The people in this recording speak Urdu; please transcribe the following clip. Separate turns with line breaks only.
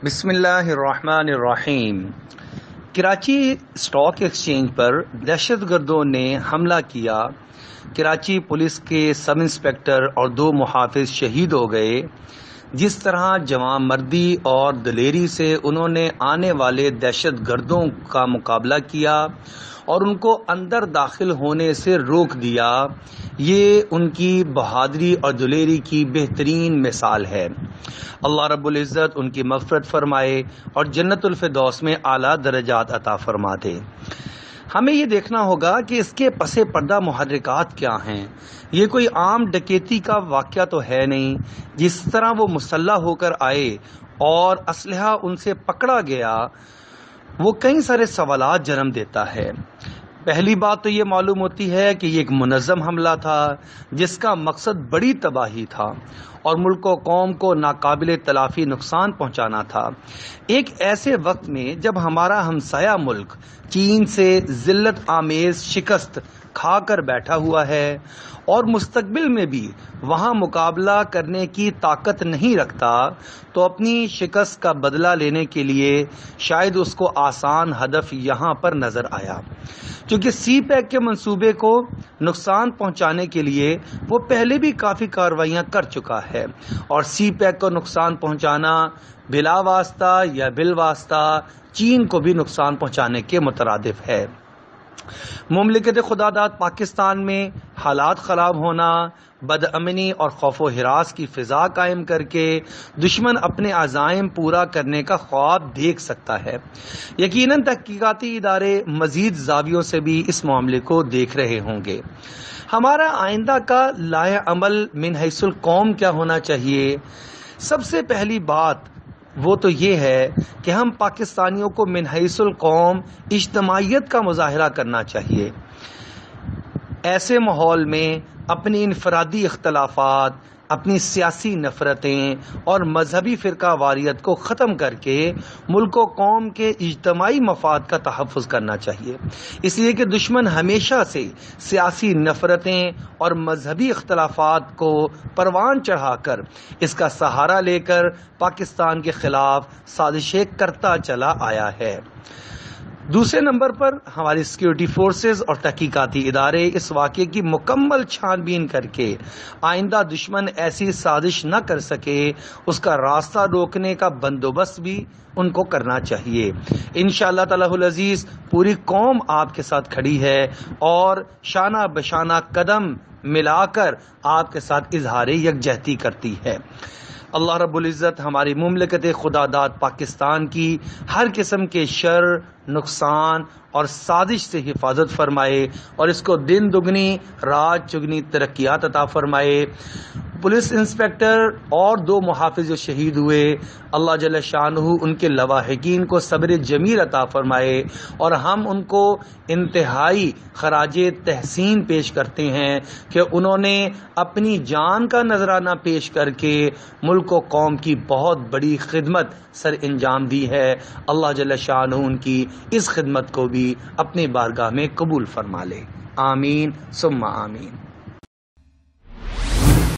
بسم اللہ الرحمن الرحیم۔ کراچی سٹاک ایکسچینج پر دہشت گردوں نے حملہ کیا۔ کراچی پولیس کے سب انسپکٹر اور 2 محافظ شہید ہو گئے۔ جس طرح جواں مردی اور دلیری سے انہوں نے آنے والے دہشت گردوں کا مقابلہ کیا اور ان کو اندر داخل ہونے سے روک دیا، یہ ان کی بہادری اور دلیری کی بہترین مثال ہے۔ اللہ رب العزت ان کی مغفرت فرمائے اور جنت الفردوس میں اعلیٰ درجات عطا فرما دے۔ ہمیں یہ دیکھنا ہوگا کہ اس کے پس پردہ محرکات کیا ہیں۔ یہ کوئی عام ڈکیتی کا واقعہ تو ہے نہیں۔ جس طرح وہ مسلح ہو کر آئے اور اسلحہ ان سے پکڑا گیا، وہ کئی سارے سوالات جنم دیتا ہے۔ پہلی بات تو یہ معلوم ہوتی ہے کہ یہ ایک منظم حملہ تھا جس کا مقصد بڑی تباہی تھا اور ملک و قوم کو ناقابل تلافی نقصان پہنچانا تھا، ایک ایسے وقت میں جب ہمارا ہمسایہ ملک چین سے ذلت آمیز شکست کھا کر بیٹھا ہوا ہے اور مستقبل میں بھی وہاں مقابلہ کرنے کی طاقت نہیں رکھتا، تو اپنی شکست کا بدلہ لینے کے لیے شاید اس کو آسان ہدف یہاں پر نظر آیا، کیونکہ سی پیک کے منصوبے کو نقصان پہنچانے کے لیے وہ پہلے بھی کافی کارروائیاں کر چکا ہے، اور سی پیک کو نقصان پہنچانا بلا واسطہ یا بالواسطہ چین کو بھی نقصان پہنچانے کے مترادف ہے۔ مملکت خدا داد پاکستان میں حالات خراب ہونا، بدامنی اور خوف و ہراس کی فضا قائم کر کے دشمن اپنے عزائم پورا کرنے کا خواب دیکھ سکتا ہے۔ یقیناً تحقیقاتی ادارے مزید زاویوں سے بھی اس معاملے کو دیکھ رہے ہوں گے۔ ہمارا آئندہ کا لائحہ عمل من حیث القوم کیا ہونا چاہیے؟ سب سے پہلی بات وہ تو یہ ہے کہ ہم پاکستانیوں کو من حیث القوم اجتماعیت کا مظاہرہ کرنا چاہیے۔ ایسے ماحول میں اپنی انفرادی اختلافات، اپنی سیاسی نفرتیں اور مذہبی فرقہ واریت کو ختم کر کے ملک و قوم کے اجتماعی مفاد کا تحفظ کرنا چاہیے، اس لیے کہ دشمن ہمیشہ سے سیاسی نفرتیں اور مذہبی اختلافات کو پروان چڑھا کر اس کا سہارا لے کر پاکستان کے خلاف سازشیں کرتا چلا آیا ہے۔ دوسرے نمبر پر ہماری سیکیورٹی فورسز اور تحقیقاتی ادارے اس واقعے کی مکمل چھان بین کر کے آئندہ دشمن ایسی سازش نہ کر سکے، اس کا راستہ روکنے کا بندوبست بھی ان کو کرنا چاہیے۔ انشاءاللہ تعالی العزیز پوری قوم آپ کے ساتھ کھڑی ہے اور شانہ بشانہ قدم ملا کر آپ کے ساتھ اظہار یکجہتی کرتی ہے۔ اللہ رب العزت ہماری مملکت خدا داد پاکستان کی ہر قسم کے شر، نقصان اور سازش سے حفاظت فرمائے اور اس کو دن دگنی رات چگنی ترقیات عطا فرمائے۔ پولیس انسپکٹر اور 2 محافظ جو شہید ہوئے، اللہ جل شانہ ان کے لواحقین کو صبر جمیل عطا فرمائے، اور ہم ان کو انتہائی خراج تحسین پیش کرتے ہیں کہ انہوں نے اپنی جان کا نذرانہ پیش کر کے ملک و قوم کی بہت بڑی خدمت سر انجام دی ہے۔ اللہ جل شانہ ان کی اس خدمت کو بھی اپنی بارگاہ میں قبول فرما لے۔ آمین ثم آمین۔